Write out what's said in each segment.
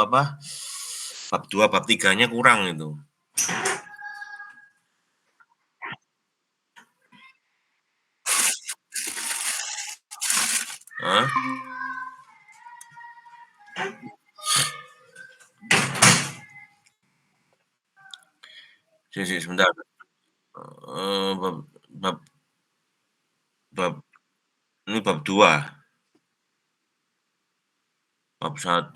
bab 2, bab 3-nya kurang itu. Hah? Sebentar. Bab bab bab ini bab 2. Bab 1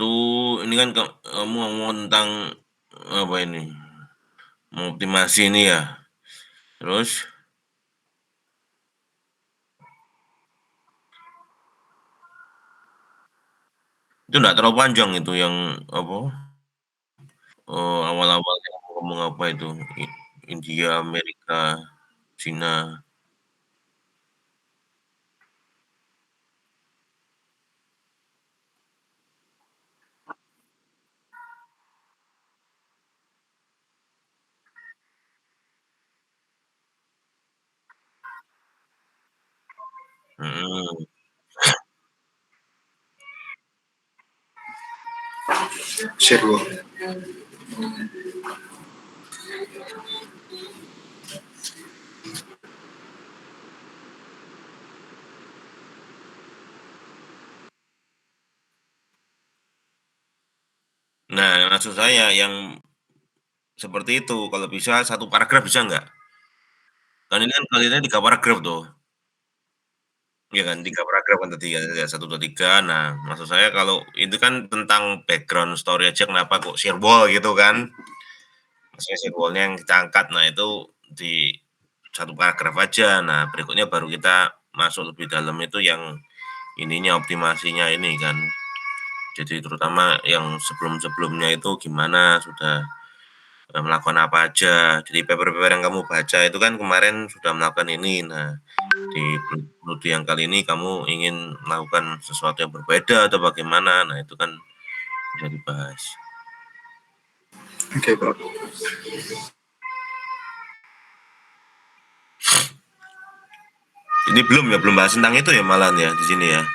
ini kan kamu ngomong tentang apa ini? Mengoptimasi ini ya. Terus itu enggak terlalu panjang itu yang apa? Awal-awal yang ngomong apa itu? India, Amerika, Cina. Mhm. Sherwood. Nah, maksud saya yang seperti itu, kalau bisa 1 paragraf bisa nggak? Kan ini kan kalian 3 paragraf tuh. Iya kan, 3 paragraf kan tadi ya, 1, 2, 3. Nah, maksud saya kalau itu kan tentang background story aja kenapa kok Sirwall gitu kan. Maksudnya Sirwall-nya yang kita angkat, nah itu di 1 paragraf aja. Nah, berikutnya baru kita masuk lebih dalam itu yang ininya, optimasinya ini kan. Jadi terutama yang sebelum-sebelumnya itu gimana, sudah melakukan apa aja. Jadi paper-paper yang kamu baca itu kan kemarin sudah melakukan ini. Nah, di studi yang kali ini kamu ingin melakukan sesuatu yang berbeda atau bagaimana. Nah, itu kan bisa dibahas. Oke, Pak. Ini belum bahas tentang itu ya malahan ya di sini ya.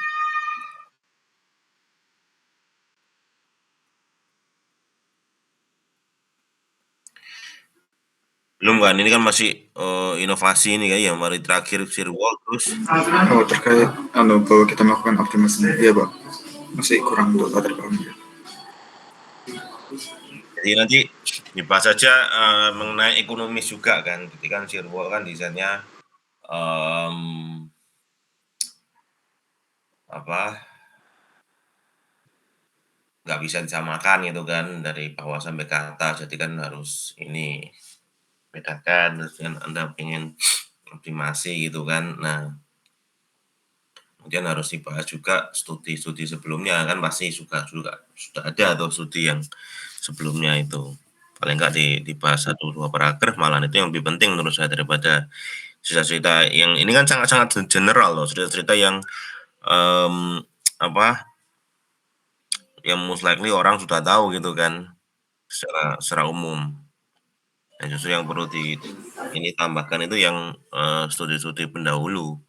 Belum kan, ini kan masih inovasi ini kan yang mari terakhir Sirwall terus. Oh, terkait bahwa kita melakukan optimasi. Iya, Pak. Masih kurang untuk latar belakangnya. Jadi nanti dibahas saja mengenai ekonomis juga kan. Jadi kan Sirwall kan desainnya nggak bisa disamakan gitu kan dari bawah sampai ke atas. Jadi kan harus ini bedakan. Terus kan Anda pengen optimasi gitu kan. Nah, kemudian harus dibahas juga studi-studi sebelumnya kan pasti sudah ada atau studi yang sebelumnya itu. Paling nggak dibahas 1-2 paragraf, malah itu yang lebih penting menurut saya daripada cerita-cerita yang ini kan sangat-sangat general loh, cerita-cerita yang yang most likely orang sudah tahu gitu kan secara umum. Dan justru yang perlu ini tambahkan itu yang studi-studi pendahulu.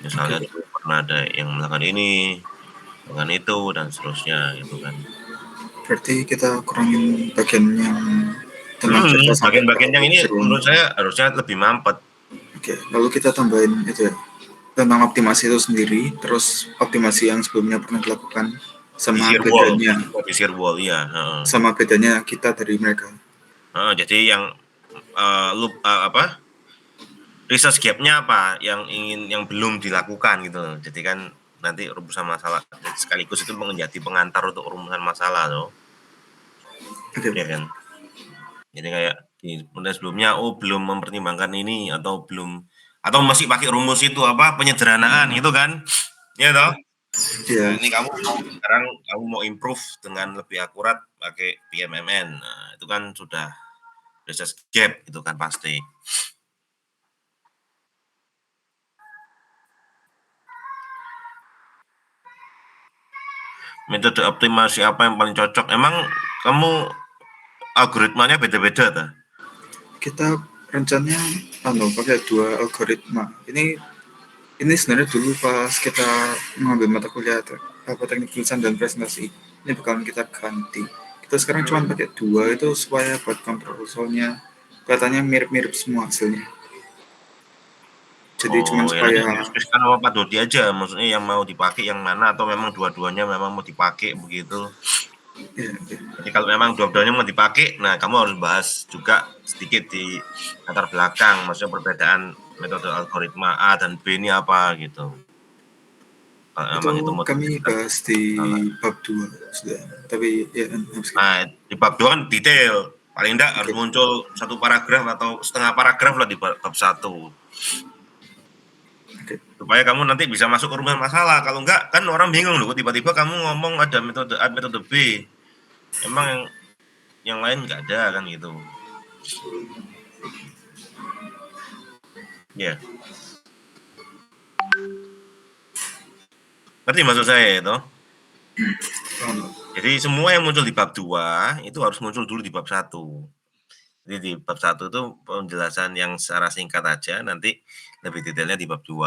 Misalnya Oke. dulu pernah ada yang melakukan ini, melakukan itu dan seterusnya gitu kan. Berarti kita kurangin bagian yang tentang cerita sampai Bagian-bagian yang ini Sherwood. menurut saya harusnya lebih mampet. Oke, lalu kita tambahin itu ya, tentang optimasi itu sendiri, terus optimasi yang sebelumnya pernah dilakukan Di sama Sirwall, bedanya, di Sirwall iya, heeh. sama bedanya kita dari mereka. Jadi yang research gap-nya apa yang belum dilakukan gitu loh. Jadi kan nanti rumusan masalah sekaligus itu menjadi pengantar untuk rumusan masalah loh. Oke, Ya kan. Jadi kayak di sebelumnya belum mempertimbangkan ini atau masih pakai rumus itu penyederhanaan gitu kan. Ya toh? Iya. Nah, ini sekarang kamu mau improve dengan lebih akurat pakai PMMN. Nah, itu kan sudah research gap itu kan pasti. Metode optimasi apa yang paling cocok? Emang kamu algoritmanya beda-beda ta? Kita rencananya pakai 2 algoritma. Ini sebenarnya dulu pas kita mengambil mata kuliah teknik tulisan dan presentasi. ini bakalan kita ganti. Kita sekarang cuma pakai 2 itu supaya buat kontrolnya kelihatannya mirip-mirip semua hasilnya. Jadi cuma Oh, ya nanti supaya diskusikan sama Pak Dodi aja, maksudnya yang mau dipakai yang mana atau memang dua-duanya memang mau dipakai begitu. ya, Jadi kalau memang dua-duanya mau dipakai, nah kamu harus bahas juga sedikit di latar belakang, maksudnya perbedaan metode algoritma A dan B ini apa gitu. Kalau itu memang itu mau kami dijadikan bahas di salah. bab 2 sudah. Tapi ya habis gitu. Nah, di bab 2 kan detail. Paling enggak harus Oke. muncul satu paragraf atau setengah paragraf lah di bab 1. Oke. Supaya kamu nanti bisa masuk ke rumus masalah. Kalau enggak, kan orang bingung loh. Tiba-tiba kamu ngomong ada metode A, metode B. Emang yang lain nggak ada kan gitu. Ya, yeah. Ngerti maksud saya itu? Jadi semua yang muncul di bab 2 itu harus muncul dulu di bab 1. Jadi di bab 1 itu penjelasan yang secara singkat aja, nanti lebih detailnya di bab 2.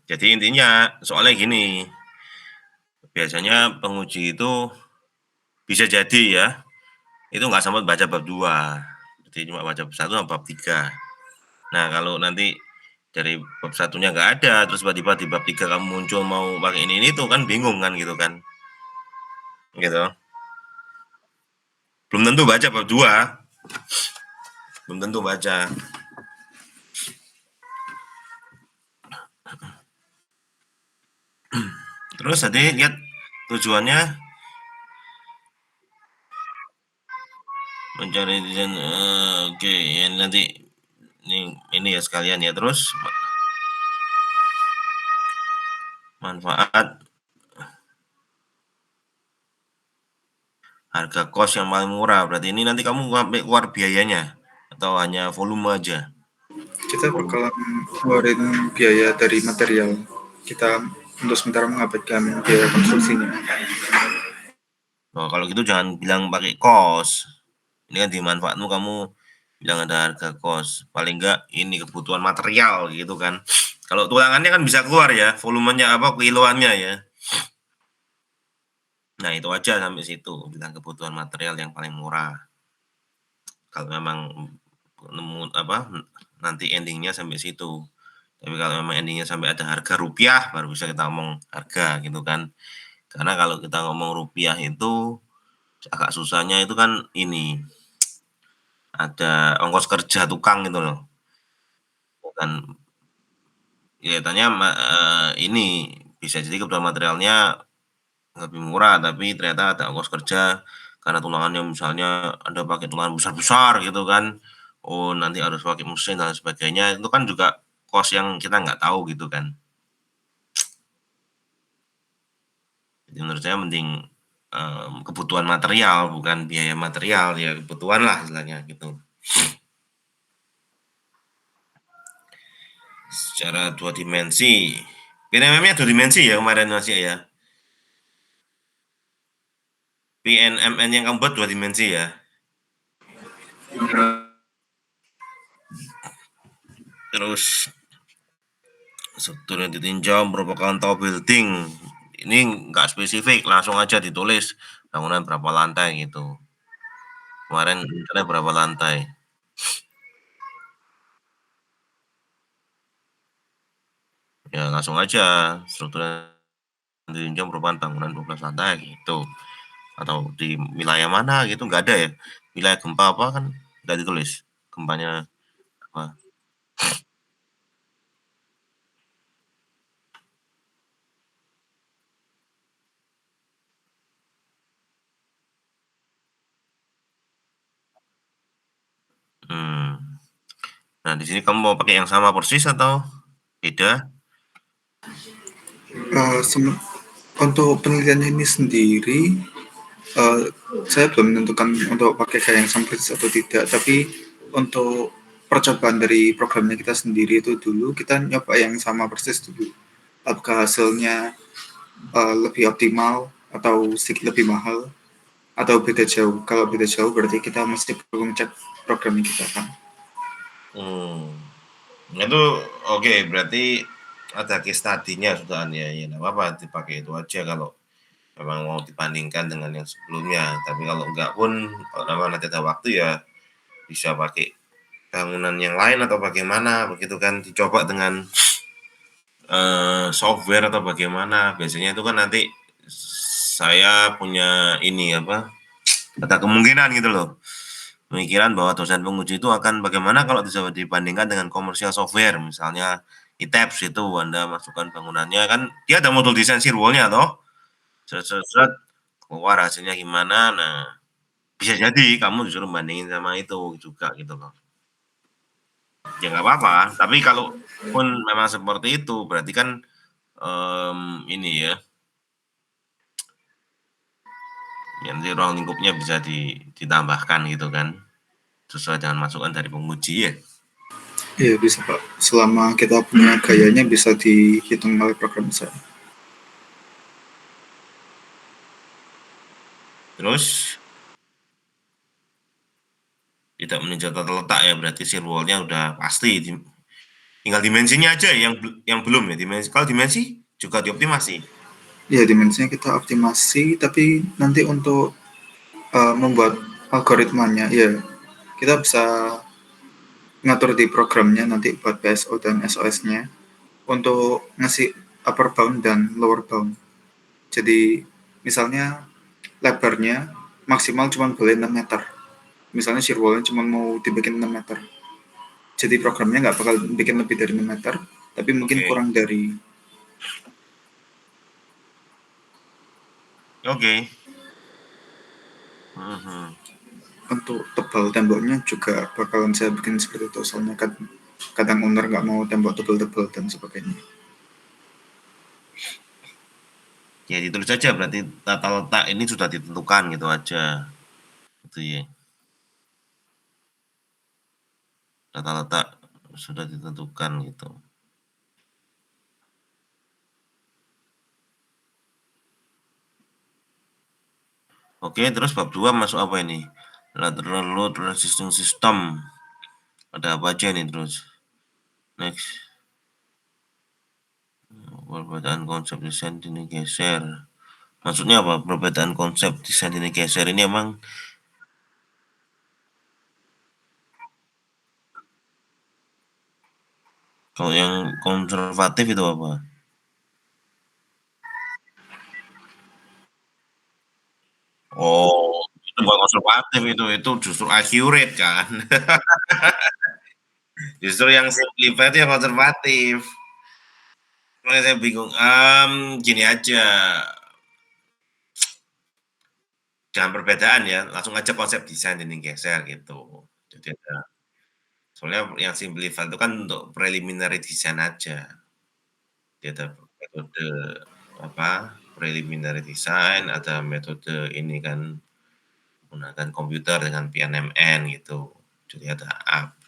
Jadi intinya soalnya gini, biasanya penguji itu bisa jadi ya, itu nggak sempat baca bab 2. Jadi cuma baca bab 1 sama bab 3. Nah kalau nanti dari bab satunya nggak ada, terus tiba-tiba di bab 3 kamu muncul mau pakai ini tuh kan bingung kan gitu kan. Gitu. Belum tentu baca bab 2. Belum tentu baca. Terus tadi lihat tujuannya mencari desain. Oke, ya nanti ini ya sekalian ya. Terus manfaat harga kos yang paling murah. Berarti ini nanti kamu sampai keluar biayanya atau hanya volume aja? Kita Volume. bakalan ngeluarin biaya dari material. Kita untuk sementara mengabaikan biaya konstruksinya. Oh, kalau gitu jangan bilang pakai kos. Ini kan di manfaatmu kamu bilang ada harga kos. Paling enggak ini kebutuhan material gitu kan. Kalau tulangannya kan bisa keluar ya, volumenya apa, kiloannya ya. Nah, itu aja sampai situ, bilang kebutuhan material yang paling murah. Kalau memang nemu apa, nanti endingnya sampai situ. Tapi kalau memang endingnya sampai ada harga rupiah, baru bisa kita ngomong harga gitu kan. Karena kalau kita ngomong rupiah itu agak susahnya itu kan ini ada ongkos kerja tukang gitu loh. Bukan kelihatannya ini bisa jadi kebutuhan materialnya lebih murah, tapi ternyata ada ongkos kerja karena tulangannya misalnya Anda pakai tulangan besar-besar gitu kan. Oh, nanti harus pakai mesin dan sebagainya. Itu kan juga kos yang kita nggak tahu gitu kan. Jadi menurut saya mending kebutuhan material bukan biaya material ya kebutuhan lah istilahnya gitu. Secara dua dimensi. PNMM-nya dua dimensi ya kemarin masih ya. PNMN yang kamu buat dua dimensi ya. Terus struktur yang ditinjau merupakan tower building. Ini nggak spesifik, langsung aja ditulis bangunan berapa lantai gitu. Kemarin ada berapa lantai. Ya langsung aja struktur yang ditinjau merupakan bangunan 12 lantai gitu. Atau di wilayah mana gitu nggak ada ya. Wilayah gempa apa kan nggak ditulis gempanya apa. Hmm. Nah di sini kamu mau pakai yang sama persis atau beda? Untuk penelitian ini sendiri, uh, saya belum menentukan untuk pakai kayak yang sama persis atau tidak. Tapi untuk percobaan dari programnya kita sendiri itu dulu kita nyoba yang sama persis dulu. Apakah hasilnya lebih optimal atau sedikit lebih mahal atau beda jauh? Kalau beda jauh berarti kita mesti perlu ngecek programnya kita kan. Hmm. Itu oke, berarti ada case study-nya sudah ya, ya nggak apa-apa dipakai itu aja kalau memang mau dibandingkan dengan yang sebelumnya. Tapi kalau enggak pun, kalau memang nanti ada waktu ya bisa pakai bangunan yang lain atau bagaimana begitu kan, dicoba dengan software atau bagaimana. Biasanya itu kan nanti saya punya ini apa, ada kemungkinan gitu loh. Pemikiran bahwa dosen penguji itu akan bagaimana kalau bisa dibandingkan dengan komersial software, misalnya ITAPS itu Anda masukkan bangunannya kan dia ada modul desain sirwalnya toh, seret keluar hasilnya gimana. Nah, bisa jadi kamu disuruh bandingin sama itu juga gitu loh. Ya nggak apa-apa, tapi kalau pun memang seperti itu berarti kan ini ya, yang nanti ruang lingkupnya bisa ditambahkan gitu kan, sesuai dengan masukan dari penguji ya. Iya bisa Pak, selama kita punya gayanya bisa dihitung oleh program saya. Terus tidak meninjau tata letak ya, berarti shear wall-nya udah pasti. Tinggal dimensinya aja yang belum ya. Dimensi, kalau dimensi juga dioptimasi. Ya dimensinya kita optimasi, tapi nanti untuk membuat algoritmanya, ya kita bisa ngatur di programnya nanti buat PSO dan SOS-nya untuk ngasih upper bound dan lower bound. Jadi misalnya lebarnya maksimal cuma boleh 6 meter. Misalnya shear wall-nya cuma mau dibikin 6 meter. Jadi programnya nggak bakal bikin lebih dari 6 meter, tapi mungkin Oke, kurang dari. oke. Mhm. Untuk tebal temboknya juga bakalan saya bikin seperti itu, soalnya kan kadang owner nggak mau tembok tebal-tebal dan sebagainya. Ya ditulis saja berarti tata letak ini sudah ditentukan gitu aja. Itu ya. Tata letak sudah ditentukan gitu. Oke, terus bab 2 masuk apa ini? Lateral load resisting system. Ada apa aja nih terus? Next. Perbedaan konsep desain ini geser. Maksudnya apa? Perbedaan konsep desain ini geser ini emang kalau yang konservatif itu apa? Oh, itu bukan konservatif itu justru accurate kan. Justru yang simplified itu yang konservatif. Makanya saya bingung. Gini aja, jangan perbedaan ya, langsung aja konsep desain ini geser gitu. Jadi ada, soalnya yang simplified itu kan untuk preliminary design aja. Dia ada metode apa? Preliminary design, ada metode ini kan menggunakan komputer dengan PNMN gitu. Jadi ada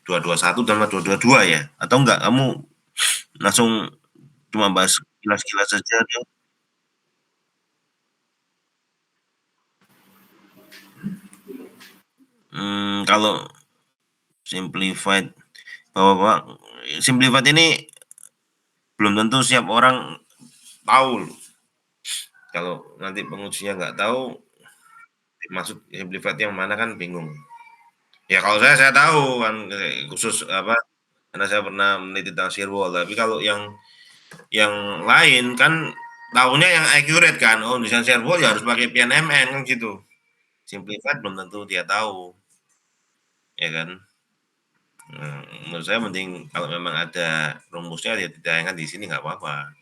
221 dan 222 ya? Atau enggak kamu langsung cuma bahas kilas-kilas saja deh? Kalau simplified, Bapak-bapak, simplified ini belum tentu siap orang tahu loh. Kalau nanti pengujinya nggak tahu, maksud simplified yang mana kan bingung. Ya kalau saya tahu kan khusus apa, karena saya pernah meneliti tentang shear wall. Tapi kalau yang lain kan tahunya yang accurate kan. Oh, desain shear wall ya harus pakai PNMN kan gitu. Simplified belum tentu dia tahu, ya kan. Menurut saya mending kalau memang ada rumusnya ya ditayangkan di sini nggak apa-apa.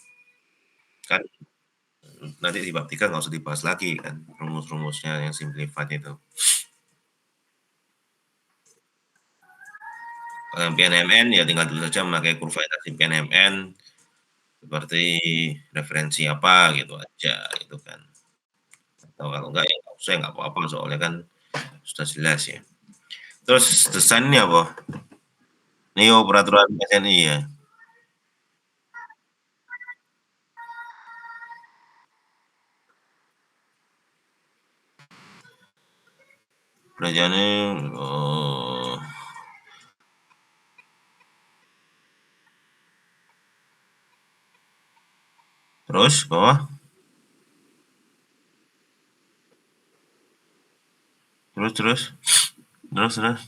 Kan nanti di bab 3 nggak usah dibahas lagi kan rumus-rumusnya yang simplified itu. Kalau yang PNMN ya tinggal tulis saja memakai kurva inversi PNMN seperti referensi apa gitu aja itu kan. Atau kalau enggak ya nggak usah nggak apa-apa soalnya kan sudah jelas ya. Terus desainnya apa? Neo peraturan SNI ya. Belajarnya Terus bawah? Terus terus? Terus terus?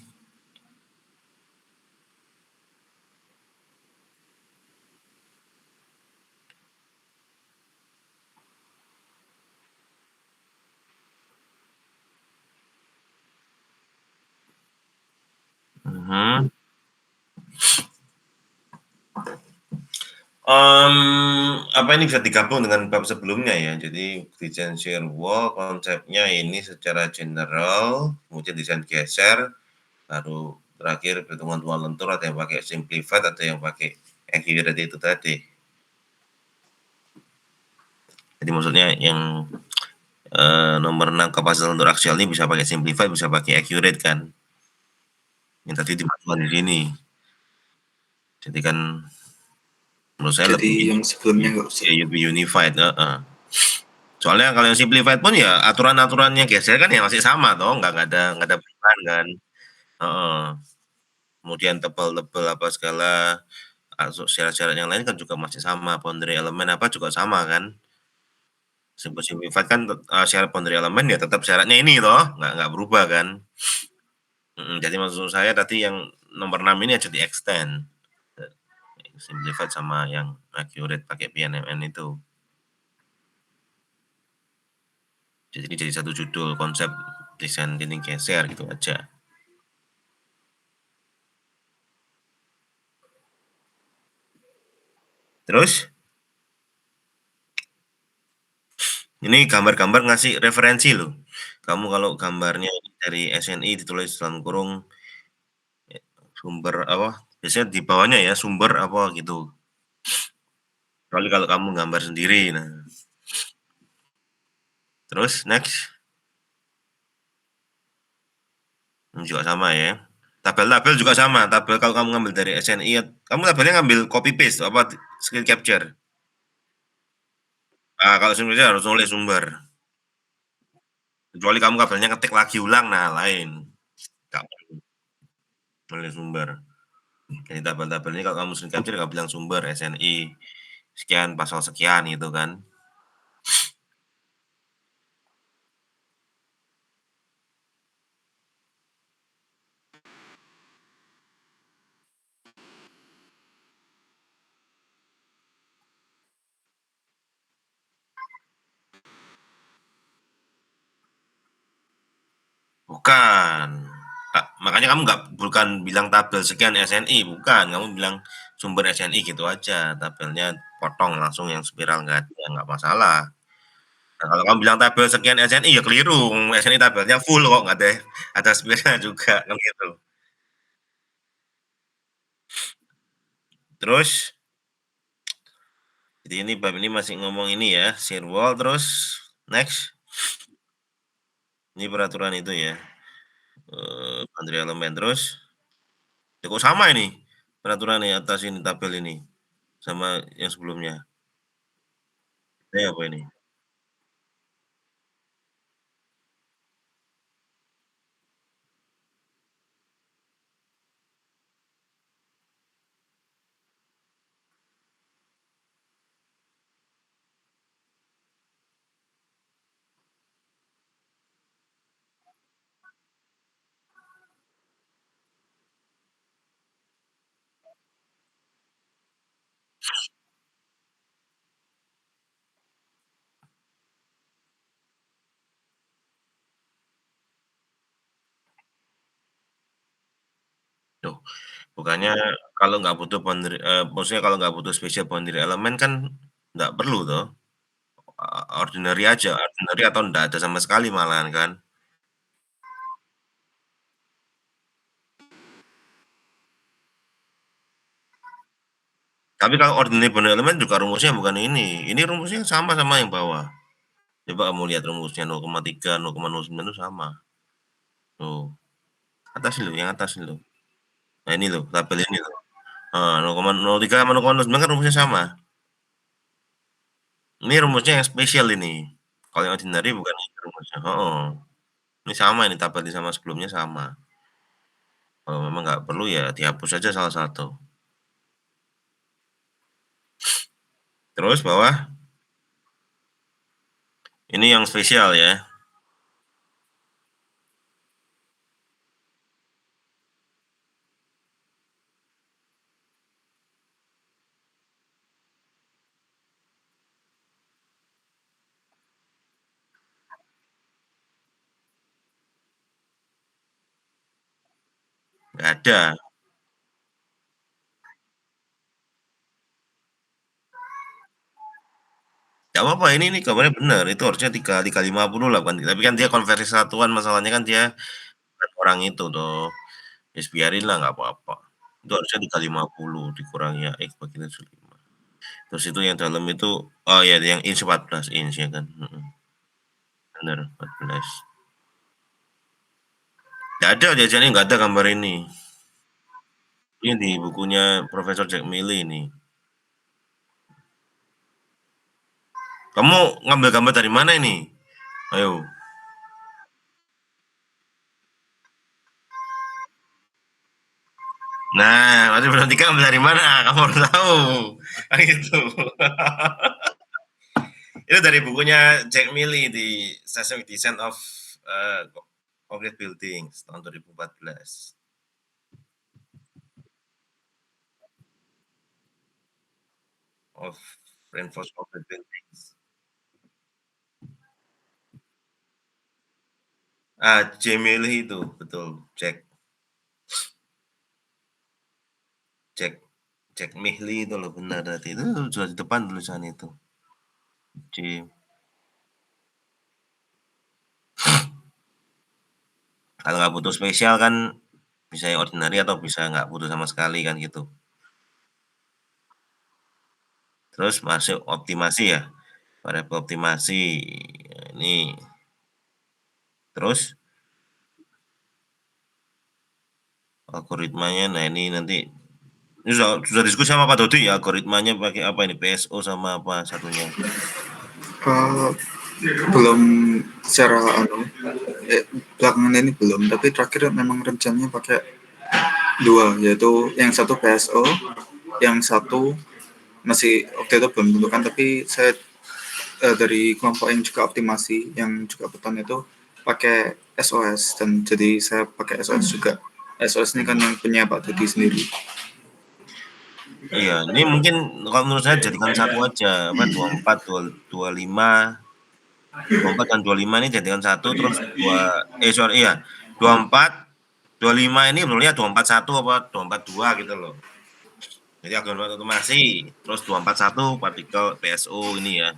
Mhm. Apa ini bisa digabung dengan bab sebelumnya ya. Jadi desain shear wall konsepnya ini secara general, kemudian desain geser, baru terakhir perhitungan dua lentur ada yang pakai simplified, ada yang pakai accurate itu tadi. Jadi maksudnya yang nomor 6 kapasitas lentur aksial ini bisa pakai simplified, bisa pakai accurate kan. Yang tadi dimasukkan di sini. Jadi kan menurut saya Jadi lebih ini, yang sebelumnya nggak usah. ya lebih unified. Soalnya kalau yang simplified pun ya aturan-aturannya geser kan ya masih sama toh, nggak ada perubahan kan. Heeh. Kemudian tebal-tebal apa segala, syarat-syarat yang lain kan juga masih sama, boundary elemen apa juga sama kan. Simplified kan syarat boundary elemen ya tetap syaratnya ini toh, nggak berubah kan. Jadi maksud saya tadi yang nomor 6 ini aja di-extend. Simplified sama yang accurate pakai PNMN itu. Jadi jadi satu judul konsep desain dinding geser gitu aja. Terus ini gambar-gambar ngasih referensi loh. Kamu kalau gambarnya dari SNI ditulis dalam kurung sumber apa, biasanya di bawahnya ya sumber apa gitu. Kecuali kalau kamu gambar sendiri. Nah, terus next. Ini juga sama ya. Tabel-tabel juga sama. Tabel kalau kamu ngambil dari SNI, kamu tabelnya ngambil copy paste apa screen capture. Ah, kalau screen capture harus nulis sumber. Kecuali kamu kabelnya ngetik lagi ulang, nah lain. Nggak perlu nulis sumber. Jadi tabel-tabel ini kalau kamu screen capture nggak bilang sumber SNI sekian pasal sekian gitu kan. Bukan. Makanya kamu nggak bukan bilang tabel sekian SNI, bukan. Kamu bilang sumber SNI gitu aja. Tabelnya potong langsung yang spiral nggak ada, ya nggak masalah. Nah, kalau kamu bilang tabel sekian SNI ya keliru. SNI tabelnya full kok nggak ada spiral juga kan gitu. Terus, jadi ini bab ini masih ngomong ini ya, shear wall terus next. Ini peraturan itu ya. Boundary elemen terus. Ya kok sama ini peraturan nih atas ini tabel ini sama yang sebelumnya. Ini apa ini? Tuh, bukannya kalau nggak butuh boundary, maksudnya kalau nggak butuh special boundary elemen kan nggak perlu toh, ordinary aja, ordinary atau nggak ada sama sekali malahan kan. Tapi kalau ordinary boundary element juga rumusnya bukan ini rumusnya sama sama yang bawah. Coba kamu lihat rumusnya 0,3, 0,09 itu sama. Tuh, atas loh, yang atas loh. Nah ini loh, tabel ini loh. 0,03 sama 0,09 kan rumusnya sama. Ini rumusnya yang spesial ini. Kalau yang ordinary bukan ini rumusnya. Ini sama ini tabel sama sebelumnya sama. Kalau memang nggak perlu ya dihapus aja salah satu. Terus bawah Ini yang spesial ya. Nggak ada. Nggak apa-apa, ini gambarnya bener, itu harusnya 3,50 lah kan, tapi kan dia konversi satuan, masalahnya kan dia bukan orang itu toh, ya biarin lah nggak apa-apa. Itu harusnya 3,50 dikurangi ya X bagi 5. Terus itu yang dalam itu, oh ya yang inch 14 inch ya kan, bener 14. Nggak ada jajannya, nggak ada gambar ini. Ini di bukunya Profesor Jack Milley ini. Kamu ngambil gambar dari mana ini? Ayo. Nah, Mas Veronica ambil dari mana? Kamu harus tahu. Kan gitu. Itu dari bukunya Jack Milley di Seismic Descent of Concrete Buildings tahun 2014. Of Reinforced Concrete Buildings. Jack Milley itu betul, Jack Jack Jack Milley itu loh, benar tadi itu sudah di depan tulisan itu. J. Kalau nggak butuh spesial kan bisa yang ordinary atau bisa nggak butuh sama sekali kan gitu. Terus masuk optimasi ya, variabel optimasi. Ini terus algoritmanya, nah ini nanti ini sudah diskusi sama Pak Dodi ya, algoritmanya pakai apa ini, PSO sama apa satunya? Uh, belum secara belakangan ini belum, tapi terakhir memang rencananya pakai dua, yaitu yang satu PSO, yang satu masih waktu itu belum tentukan, tapi saya dari kelompok yang juga optimasi, yang juga beton itu pakai SOS, dan jadi saya pakai SOS juga. SOS ini kan yang punya Pak Dodi sendiri. Iya, ini mungkin kalau menurut saya jadikan satu aja, apa 24, 25, 24 dan 25 ini jadikan satu, terus sorry iya, 24, 25 ini sebenarnya 241 apa 242 gitu loh. Jadi algoritma otomasi, terus 241 partikel PSO ini ya,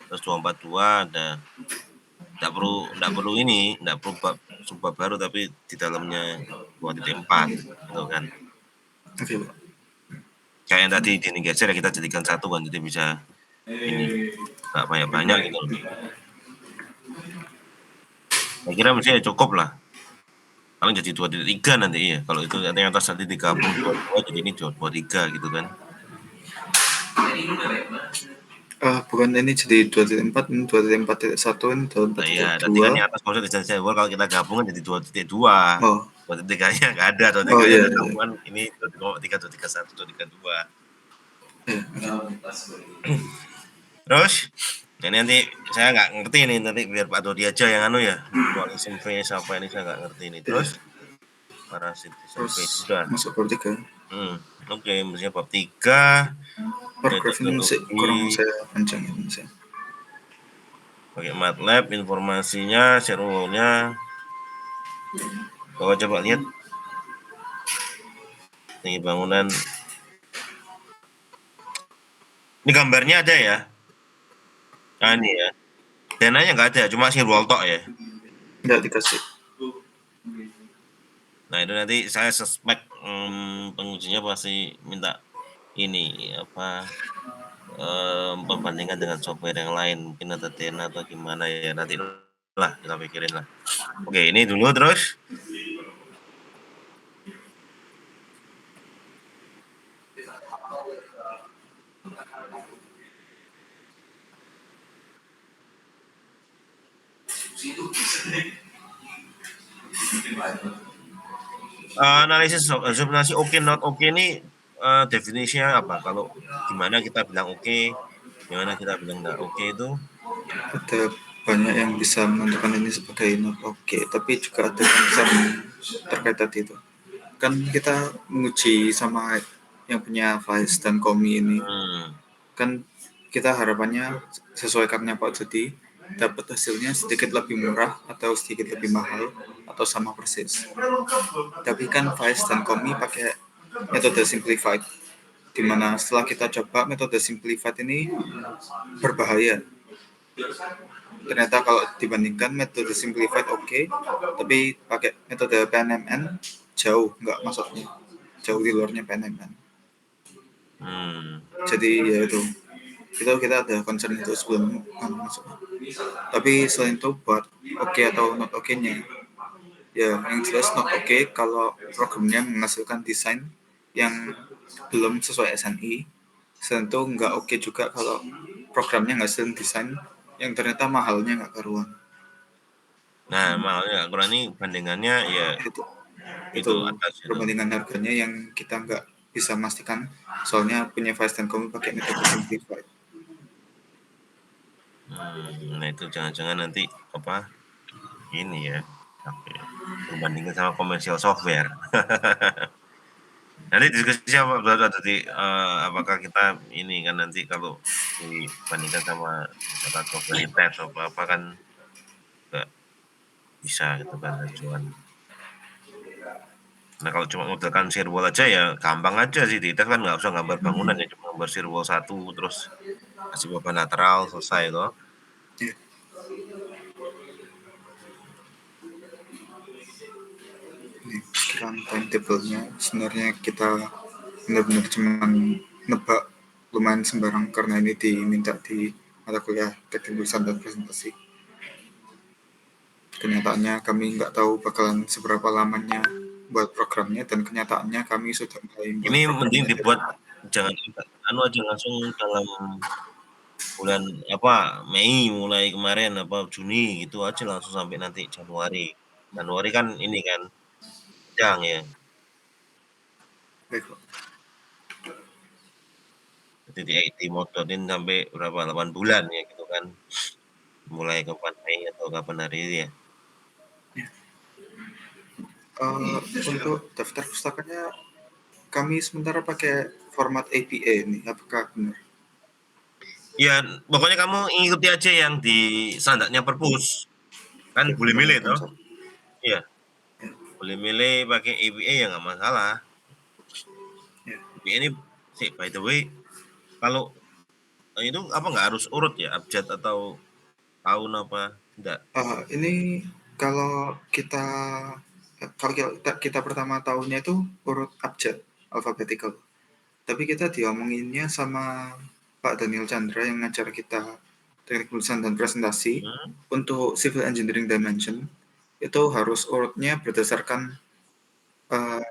terus 242 ada, nggak perlu ini, nggak perlu subbab baru, tapi di dalamnya 2.4 gitu kan. Oke, Pak. Kayak yang tadi ini geser ya, kita jadikan satu kan, jadi bisa ini nggak banyak-banyak gitu loh. Saya kira mestinya cukup lah. Paling jadi 2.3 nanti ya. Kalau itu nanti yang atas nanti digabung 22 jadi ini 23 gitu kan. Bukan, ini jadi 2.4, ini 2.4.1, ini Nah iya, nanti 2.4.2. kan yang atas maksudnya dijajah kalau kita gabung kan jadi 2.2. Oh, 2.3-nya nggak ada, oh 2.3-nya iya, udah iya. gabungan ini 2.3, 2.31, 2.32. Iya, Terus, nah ini nanti saya nggak ngerti ini, nanti biar Pak Dodi aja yang anu ya, dualism phase apa ini saya nggak ngerti ini. iya. Terus, parasitism Terus phase sudah. masuk bab 3. Oke, mestinya bab 3, Paragraf ini metodologi, kurang saya pancangin saya. pakai MATLAB, informasinya, serialnya. Coba lihat ini bangunan. Ini gambarnya ada ya? Nah ini ya. Dananya nggak ada, cuma si tok ya. Nggak dikasih. Nah itu nanti saya suspek pengujinya pasti minta ini apa perbandingan dengan software yang lain, mungkin ada Tena atau gimana ya, nanti lah kita pikirin lah. Oke, ini dulu terus. Analisis substansi oke not oke ini definisinya apa? Kalau gimana kita bilang oke, gimana kita bilang nggak oke itu? Ada banyak yang bisa menentukan ini sebagai not oke, tapi juga ada concern terkait tadi itu. Kan kita menguji sama yang punya Vice dan Komi ini, Hmm. kan kita harapannya sesuai katanya Pak Jody dapat hasilnya sedikit lebih murah atau sedikit lebih mahal atau sama persis. Tapi kan Vice dan Komi pakai metode simplified, di mana setelah kita coba metode simplified ini berbahaya. Ternyata kalau dibandingkan metode simplified oke, tapi pakai metode PNMN jauh nggak masuknya, jauh di luarnya PNMN. Hmm. Jadi ya itu kita ada concern itu sebelum masuk. Tapi selain itu buat oke atau not oke-nya, ya yang jelas not oke kalau programnya menghasilkan desain yang belum sesuai SNI. Selain itu nggak oke juga kalau programnya ngasilin desain yang ternyata mahalnya nggak karuan. Nah, mahalnya kurang ini bandingannya ya Itu itu itu atas itu. perbandingan harganya yang kita nggak bisa memastikan, soalnya punya Vice dan Komi pakai metode simplified. Nah itu jangan-jangan nanti apa ini ya, oke, berbandingkan sama komersial software. Nanti diskusi apa tadi apakah kita ini kan nanti kalau dibandingkan sama misalkan software tab atau apa kan nggak bisa gitu kan tujuan. Nah kalau cuma modalkan firewall aja ya gampang aja sih di tab kan nggak usah gambar bangunan ya cuma gambar firewall satu terus kasih beban lateral selesai loh. Ya, ini sekarang timetable-nya sebenarnya kita benar-benar cuma nebak lumayan sembarang karena ini diminta di mata kuliah teknik tulisan dan presentasi. Kenyataannya kami nggak tahu bakalan seberapa lamanya buat programnya, dan kenyataannya kami sudah mulai buat Ini mending programnya dari dibuat jangan anu aja langsung dalam bulan apa Mei mulai kemarin apa Juni gitu aja langsung sampai nanti Januari. Januari kan ini kan sidang ya. baik. Jadi dimotorin sampai berapa 8 bulan ya gitu kan. Mulai kapan Mei atau kapan hari ini ya. Untuk daftar pustakanya kami sementara pakai format APA ini, apakah benar? Ya pokoknya kamu ikuti aja yang di standarnya perpus. Kan Oke, boleh milih benar toh. Ansar. Iya, Ya, boleh milih pakai EVA ya nggak masalah. ya. EVA ini sih by the way kalau itu apa nggak harus urut ya abjad atau tahun apa enggak. Ini kalau kita pertama tahunnya itu urut abjad alfabetical. Tapi kita diomonginnya sama Pak Daniel Chandra yang ngajar kita teknik tulisan dan presentasi Hmm? untuk civil engineering dimension itu harus urutnya berdasarkan eh,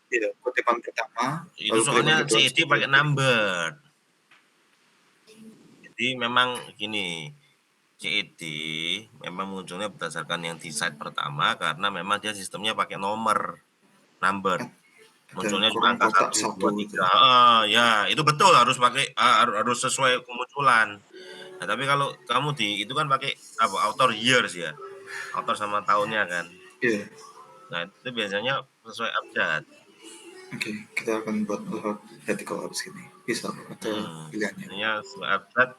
ya, kutipan pertama, Itu lalu kutipan soalnya kedua, CED kutipan pakai ketiga. number. Jadi memang gini, CED memang munculnya berdasarkan yang di site pertama karena memang dia sistemnya pakai nomor, number. Ada Munculnya cuma kurung angka kotak satu, satu dua, itu. tiga. Ya itu betul harus pakai harus sesuai kemunculan. Nah, tapi kalau kamu di itu kan pakai apa author years ya, author sama tahunnya kan. Iya, Nah itu biasanya sesuai abjad. oke, kita akan buat alphabetical habis ini. Bisa ada pilihannya. Biasanya sesuai abjad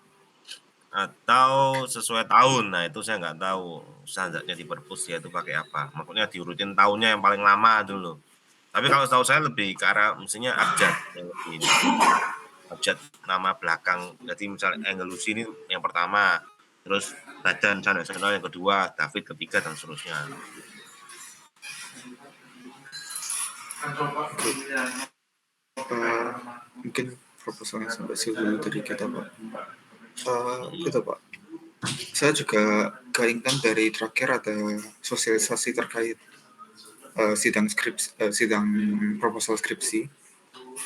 atau sesuai tahun. Nah, itu saya nggak tahu standarnya di perpus ya itu pakai apa. Maksudnya diurutin tahunnya yang paling lama dulu. Tapi kalau tahu saya lebih ke arah mestinya abjad yang lebih ini. Abjad nama belakang. Jadi misalnya Engelusi ini yang pertama, terus Badan Nasional yang kedua, David ketiga dan seterusnya. Eh, Mungkin proposalnya sampai sini dulu dari kita, Pak. Hmm. Itu, Pak. Saya juga keinginan dari terakhir ada sosialisasi terkait sidang proposal skripsi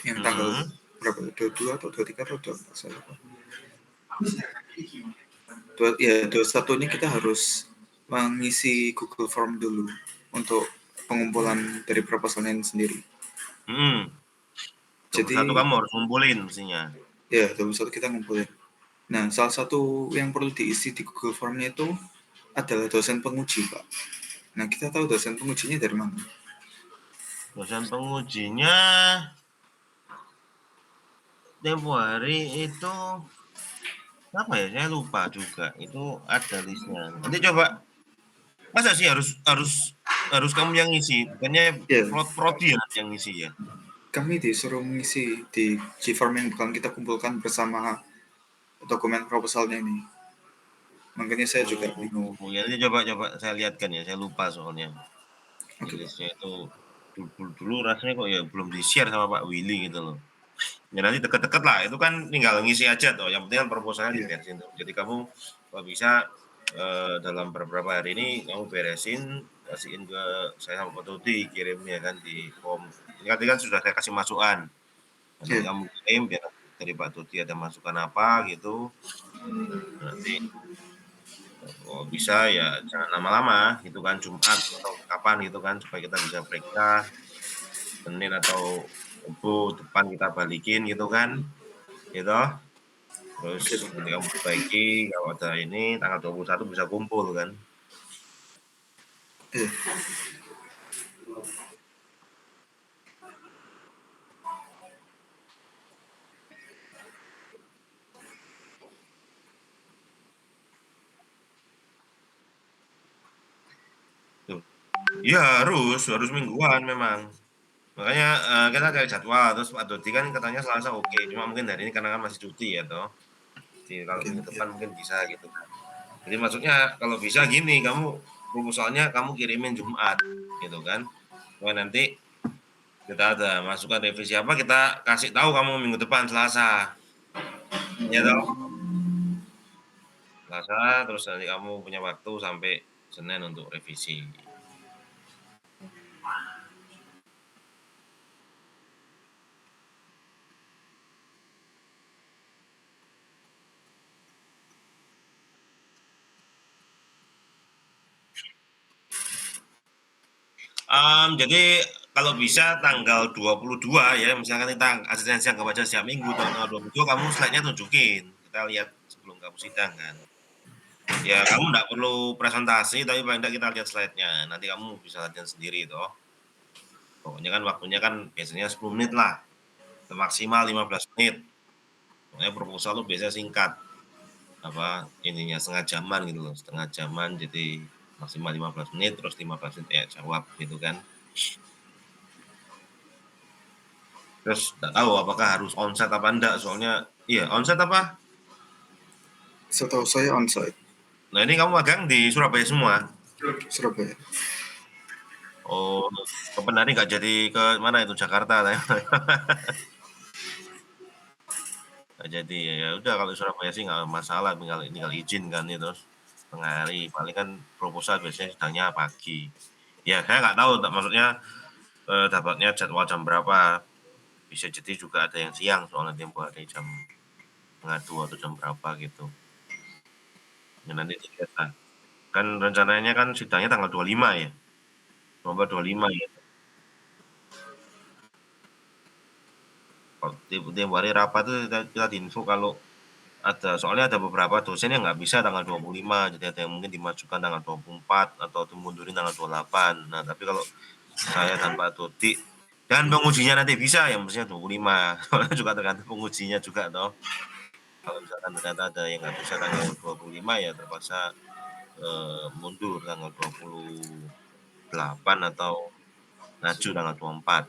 yang tanggal Hmm. berapa? 22 atau 23 atau 24 saya lupa. Ya 21 ini kita harus mengisi Google Form dulu untuk pengumpulan dari proposalnya sendiri. Hmm. 21 Jadi kamu harus ngumpulin mestinya. ya 21 kita ngumpulin. Nah, salah satu yang perlu diisi di Google Form-nya itu adalah dosen penguji, Pak. Nah, kita tahu dosen pengujinya dari mana? Dosen pengujinya tempo hari itu apa ya? Saya lupa juga. Itu ada listnya. Nanti coba. Masa sih harus harus harus kamu yang ngisi? Bukannya Ya, prodi ya yang ngisi ya? kami disuruh mengisi di G-Form yang bakal kita kumpulkan bersama dokumen proposalnya ini. Makanya saya juga bingung. Ya nanti coba saya lihatkan ya. Saya lupa soalnya. Di Oke, Pak. listnya itu dulu rasanya kok ya belum di-share sama Pak Willy gitu loh. Ya nanti deket-deket lah, itu kan tinggal ngisi aja tuh. Yang penting kan proposalnya Iya, diberesin tuh. Jadi kamu kalau bisa dalam beberapa hari ini kamu beresin, kasihin ke saya sama Pak Tuti, kirim ya kan di form. Ini nanti kan sudah saya kasih masukan. Nanti iya, kamu kirim biar dari Pak Tuti ada masukan apa gitu. Nanti kalau bisa ya jangan lama-lama gitu kan, Jumat atau kapan gitu kan supaya kita bisa periksa Senin atau Rabu depan kita balikin gitu kan. Gitu. Terus oke, Pak. nanti kamu perbaiki, kalau ada ini tanggal 21 bisa kumpul kan. Iya, Tuh. Iya harus mingguan memang. Makanya kita cari jadwal, terus Pak Dodi kan katanya Selasa oke, cuma mungkin hari ini karena kan masih cuti ya toh. Jadi kalau oke, minggu iya. depan mungkin bisa gitu kan. Jadi maksudnya kalau bisa gini, kamu proposalnya kamu kirimin Jumat gitu kan. Supaya nanti kita ada masukan revisi apa kita kasih tahu kamu minggu depan Selasa. Ya toh. Selasa terus nanti kamu punya waktu sampai Senin untuk revisi. Jadi kalau bisa tanggal 22 ya, misalkan kita asistensi anggap aja setiap minggu, tanggal 22 kamu slide-nya tunjukin. Kita lihat sebelum kamu sidang kan. Ya kamu nggak perlu presentasi, tapi paling nggak kita lihat slide-nya. Nanti kamu bisa latihan sendiri toh. Pokoknya kan waktunya kan biasanya 10 menit lah, maksimal 15 menit. Pokoknya proposal lu biasanya singkat. Apa ininya setengah jaman gitu loh, setengah jaman jadi maksimal 15 menit, terus 15 menit ya jawab gitu kan. Terus nggak tahu apakah harus onsite apa enggak, soalnya iya onsite apa? Setahu saya onsite, Nah ini kamu magang di Surabaya semua. Surabaya. Oh, ke Penari nggak jadi ke mana itu Jakarta, nggak jadi ya. Ya udah kalau Surabaya sih nggak masalah, tinggal izin kan itu setengah hari. Paling kan proposal biasanya sidangnya pagi. Ya saya nggak tahu, maksudnya dapatnya jadwal jam berapa. Bisa jadi juga ada yang siang soalnya tempo hari jam setengah dua atau jam berapa gitu. Ya nanti dilihat lah. Kan rencananya kan sidangnya tanggal 25 ya. November 25 ya. Kalau tiap hari rapat tuh kita diinfo kalau ada, soalnya ada beberapa dosen yang nggak bisa tanggal 25, jadi ada yang mungkin dimajukan tanggal 24 atau dimundurin tanggal 28. Nah, tapi kalau saya dan Pak Dodi dan pengujinya nanti bisa yang mestinya 25. Soalnya juga tergantung pengujinya juga toh. Kalau misalkan ternyata ada yang nggak bisa tanggal 25 ya terpaksa mundur tanggal 28 atau maju tanggal 24.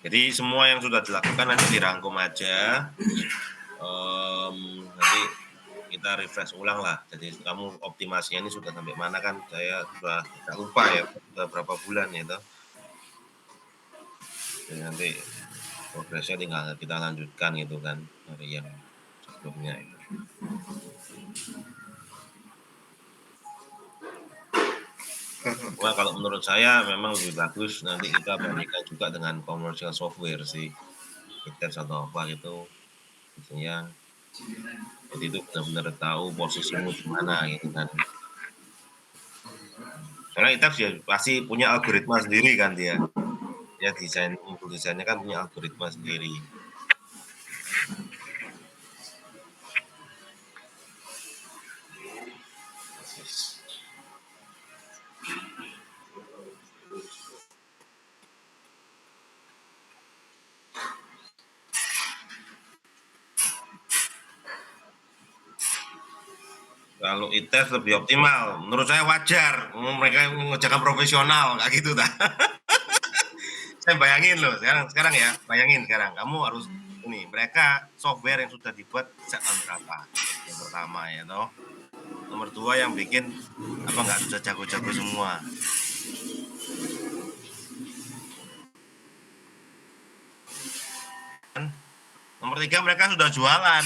Jadi semua yang sudah dilakukan nanti dirangkum aja. Nanti kita refresh ulang lah. Jadi kamu optimasinya ini sudah sampai mana kan? Saya sudah tidak lupa ya, sudah berapa bulan ya itu. Jadi nanti progresnya tinggal kita lanjutkan gitu kan dari yang sebelumnya itu. Wah, kalau menurut saya memang lebih bagus nanti kita bandingkan juga dengan commercial software sih. Kita atau apa gitu. Misalnya, jadi itu benar-benar tahu posisimu di mana gitu kan. Soalnya kita pasti punya algoritma sendiri kan dia. ya desainnya kan punya algoritma sendiri. Kalau ITES lebih optimal, menurut saya wajar. Mereka mengerjakan profesional, kayak gitu dah. Saya bayangin loh, sekarang ya, bayangin sekarang. Kamu harus ini, mereka software yang sudah dibuat sejak tahun berapa? Yang pertama ya, toh. Nomor dua yang bikin apa nggak bisa jago-jago semua. Nomor tiga mereka sudah jualan,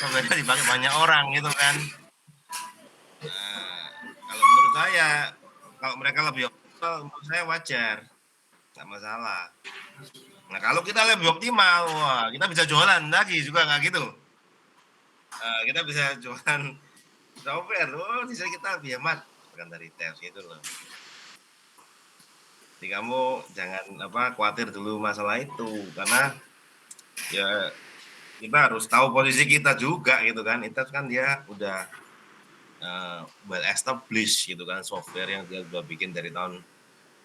software dipakai banyak orang gitu kan. Nah, kalau menurut saya, kalau mereka lebih optimal, menurut saya wajar, nggak masalah. Nah kalau kita lebih optimal, wah kita bisa jualan lagi juga nggak gitu. Kita bisa jualan software, oh di sini kita lebih hemat, bukan dari tes gitu loh. Jadi kamu jangan khawatir dulu masalah itu, karena ya kita harus tahu posisi kita juga gitu kan. Itu kan dia udah well established gitu kan, software yang dia udah bikin dari tahun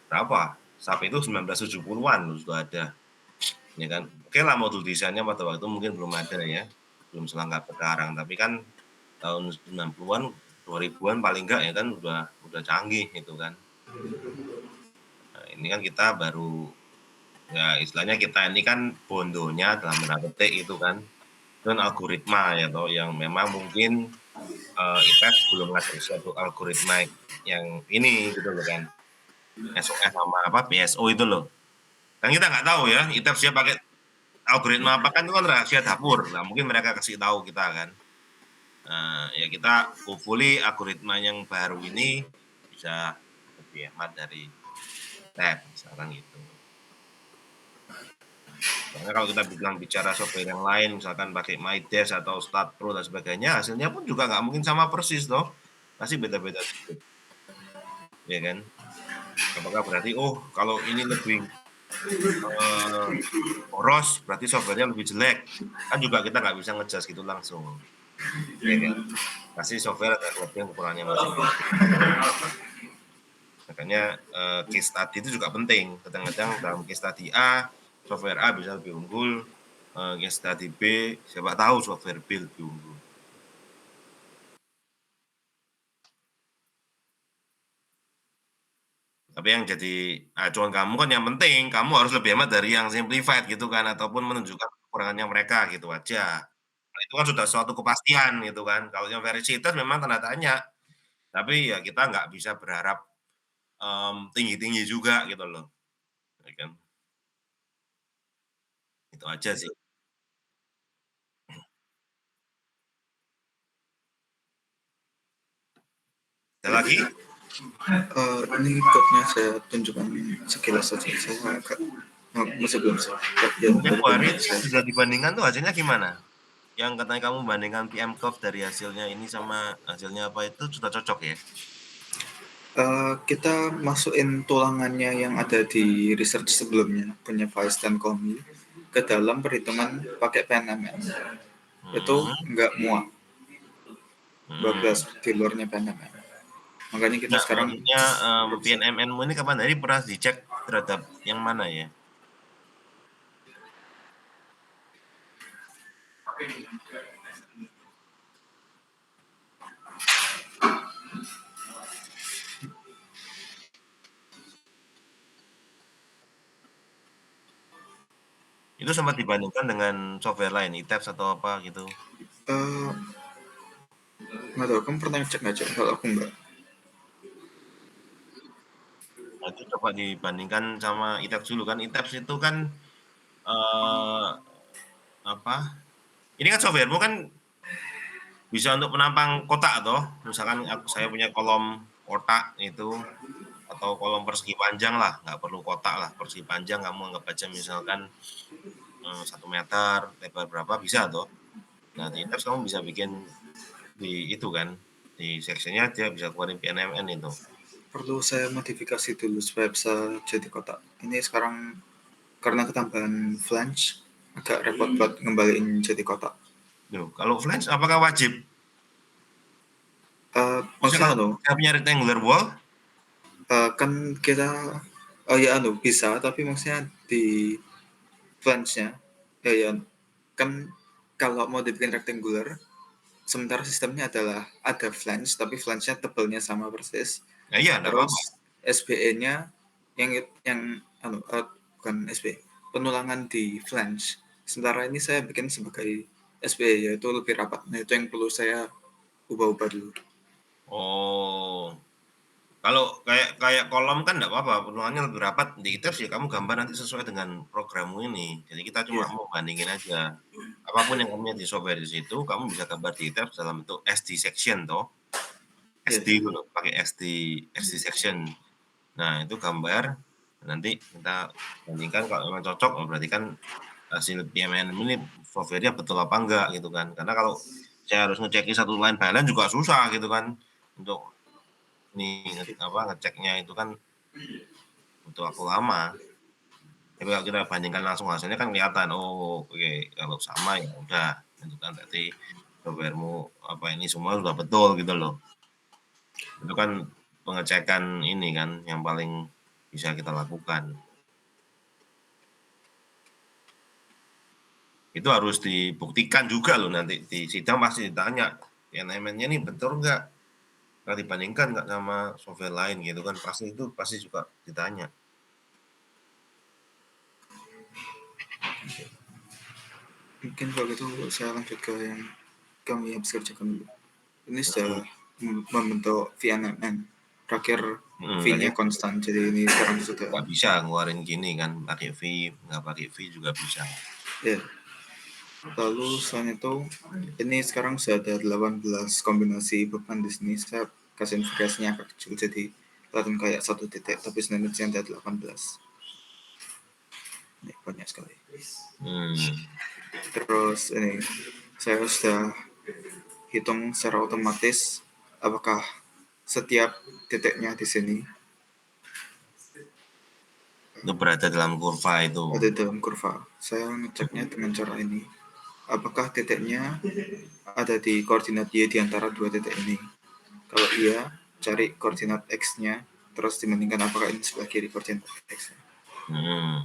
berapa? SAP itu 1970-an sudah ada. Ya kan. Oke lah modul desainnya pada waktu mungkin belum ada ya. Belum selengkap sekarang, tapi kan tahun 90-an, 2000-an paling enggak ya kan udah canggih gitu kan. Nah, ini kan kita baru ya istilahnya kita ini kan bondonya dalam tanda petik itu kan. Dan algoritma ya toh yang memang mungkin ITES belum ngasih suatu algoritma yang ini gitu loh kan. SOS sama PSO itu loh. Kan kita nggak tahu ya, ITES dia pakai algoritma apa kan itu kan rahasia dapur. Nah, mungkin mereka kasih tahu kita kan. Nah, ya kita hopefully algoritma yang baru ini bisa lebih hemat dari tab misalkan gitu. Karena kalau kita bicara software yang lain, misalkan pakai MyDesk atau Start Pro dan sebagainya, hasilnya pun juga nggak mungkin sama persis toh. Pasti beda-beda sedikit. Ya kan? Apakah berarti, oh kalau ini lebih boros, berarti softwarenya lebih jelek. Kan juga kita nggak bisa ngejudge gitu langsung. Ya kan? Pasti software ada kelebihan kekurangannya masing-masing. Makanya case study itu juga penting. Kadang-kadang dalam case study A, software A bisa lebih unggul, case study B, siapa tahu software B lebih unggul. Tapi yang jadi acuan kamu kan yang penting, kamu harus lebih hemat dari yang simplified gitu kan, ataupun menunjukkan kekurangannya mereka gitu aja. Nah, itu kan sudah suatu kepastian gitu kan. Kalau yang varieties memang tanda tanya, tapi ya kita nggak bisa berharap tinggi-tinggi juga gitu loh. Ya kan? Itu aja sih. Ada lagi? Ini code-nya saya tunjukkan sekilas saja. Saya agak masih belum sih. Ya, Tempo dari hari saya. sudah dibandingkan tuh hasilnya gimana? Yang katanya kamu bandingkan PM Curve dari hasilnya ini sama hasilnya apa itu sudah cocok ya? Kita masukin tulangannya yang ada di research sebelumnya punya Faiz dan Komi ke dalam perhitungan pakai PNMN. Itu Hmm, nggak muat bablas hmm. di luarnya PNMN. Makanya kita Nah, sekarang maksudnya berusaha. PNMN-mu ini kapan hari pernah dicek terhadap yang mana ya? Itu sempat dibandingkan dengan software lain, ITABS atau apa gitu. Eh, nggak tahu, kamu pernah cek nggak cek? Kalau aku nggak. Nah, itu coba dibandingkan sama ITABS dulu kan. ITABS itu kan eh apa? Ini kan softwaremu kan bisa untuk penampang kotak toh. Misalkan saya punya kolom kotak itu atau kolom persegi panjang lah, nggak perlu kotak lah, persegi panjang kamu anggap aja misalkan 1 meter, lebar berapa bisa toh. Nah di tabs kamu bisa bikin di itu kan, di sectionnya dia bisa keluarin PNMN itu. Perlu saya modifikasi dulu supaya bisa jadi kotak. Ini sekarang karena ketambahan flange agak repot buat ngembaliin jadi kotak. Loh, kalau flange apakah wajib? Bisa Maksudnya kalau anu, saya punya rectangular wall, kan kita ya anu bisa, tapi maksudnya di flange-nya ya kan kalau mau dibikin rectangular, sementara sistemnya adalah ada flange tapi flange-nya tebalnya sama persis. ya iya enggak Terus apa-apa. SBE-nya yang anu bukan SBE, penulangan di flange. Sementara ini saya bikin sebagai SBE yaitu lebih rapat. Nah, itu yang perlu saya ubah-ubah dulu. Oh, kalau kayak kayak kolom kan enggak apa-apa, penuangannya lebih rapat, di Ethers ya kamu gambar nanti sesuai dengan programmu ini. Jadi kita cuma Iya, mau bandingin aja. Apapun yang kamu lihat di software di situ, kamu bisa gambar di Ethers dalam bentuk SD section toh. iya, SD itu loh, pakai SD section. Nah, itu gambar, nanti kita bandingkan kalau memang cocok, oh berarti kan hasil PMN ini software-nya betul apa enggak gitu kan. Karena kalau saya harus ngecekin satu line by line juga susah gitu kan. Untuk ini apa ngeceknya itu kan butuh waktu lama. Tapi kalau kita bandingkan langsung hasilnya kan kelihatan, oh oke kalau sama ya udah itu kan berarti softwaremu apa ini semua sudah betul gitu loh. Itu kan pengecekan ini kan yang paling bisa kita lakukan. Itu harus dibuktikan juga loh nanti di sidang pasti ditanya, elemennya ini betul nggak? Nggak dibandingkan nggak sama software lain gitu kan? Pasti itu pasti juga ditanya. mungkin kalau gitu saya lanjut ke yang kami habis kerjakan dulu. Ini sudah membentuk VNMN. Terakhir Berarti V-nya konstan, jadi ini sekarang sudah nggak bisa ngeluarin gini kan, pakai V, nggak pakai V juga bisa. ya. Lalu selain itu, ini sekarang sudah ada 18 kombinasi beban di sini. Saya kasih variasinya agak kecil, jadi kelihatan kayak satu titik, tapi sebenarnya ada 18. Ini banyak sekali. Hmm. Terus ini saya sudah hitung secara otomatis apakah setiap titiknya di sini Itu berada dalam kurva itu. ada dalam kurva. Saya ngeceknya dengan cara ini. Apakah titiknya ada di koordinat Y di antara dua titik ini? Kalau iya, cari koordinat X-nya, terus dibandingkan apakah ini sebelah kiri koordinat X-nya. Hmm.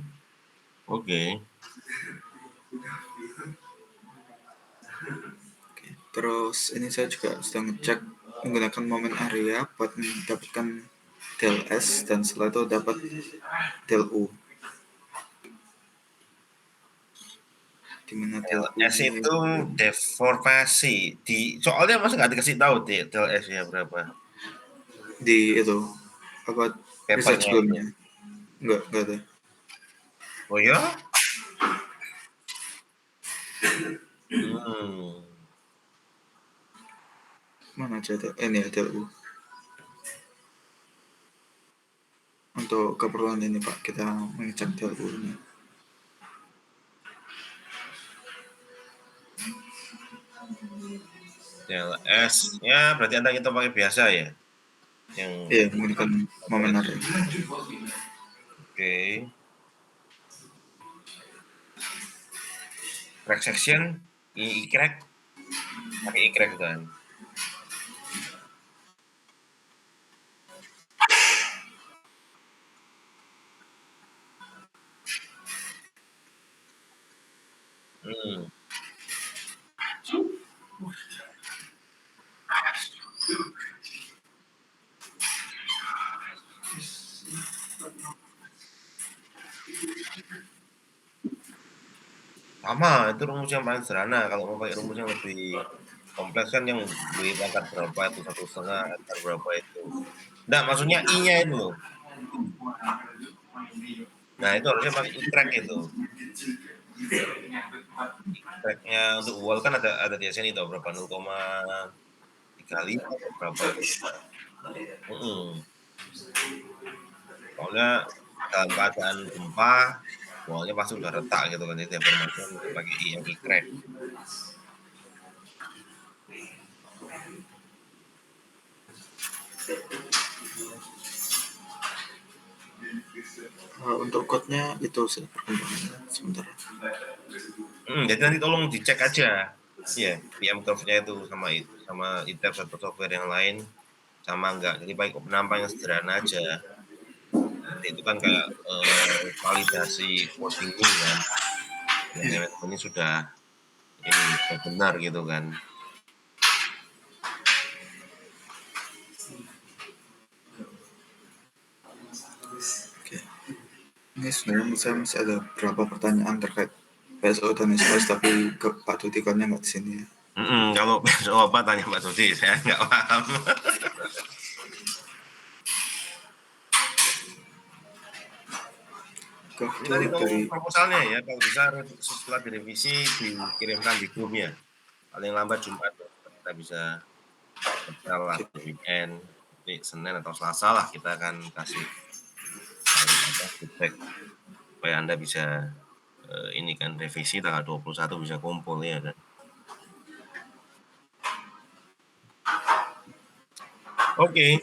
Oke. Oke. Terus ini saya juga sudah ngecek menggunakan momen area buat mendapatkan del S dan setelah itu dapat del U. Di mana del S U-nya itu itu deformasi di soalnya masa nggak dikasih tahu di TLS ya berapa di itu apa riset papernya itu. sebelumnya enggak ada. Oh ya? Hmm. Mana aja ada ini ada U. Untuk keperluan ini Pak, kita mengecek del U-nya. TLS ya berarti anda kita pakai biasa ya yang Iya, menggunakan momen area. oke crack section i crack pakai i crack kan. Hmm. Sama itu rumus yang paling sederhana kalau mau pakai rumus yang lebih kompleks kan yang beli pangkat berapa itu 1,5 akar berapa itu enggak maksudnya i-nya itu loh. Nah itu harusnya pakai i crack itu. Tracknya untuk wall kan ada di sini tahu berapa 0,35 atau berapa itu. Soalnya dalam keadaan gempa wallnya pasti udah retak gitu kan jadi deformasinya mesti pakai i yang i crack. Untuk code-nya itu sih perkembangannya sementara. Jadi nanti tolong dicek aja, ya VM curve-nya itu sama ITEPS atau software yang lain sama enggak. Jadi baik penampilan yang sederhana aja. Nanti itu kan kayak validasi coding ini kan, yang Ya, ini sudah ini sudah benar gitu kan. oke. Ini sebenarnya saya masih ada beberapa pertanyaan terkait PSO dan SOS, tapi ke Pak Tutikonnya nggak di sini ya. Kalau besok apa tanya Mbak Susi, saya nggak paham. Ini Itu nanti tolong dari proposalnya ya, kalau bisa setelah direvisi dikirimkan di grupnya. Paling lambat Jumat kita bisa lah oke, di weekend, di Senin atau Selasa lah kita akan kasih feedback supaya Anda bisa ini kan revisi tanggal 21 bisa kumpul ya kan. Oke.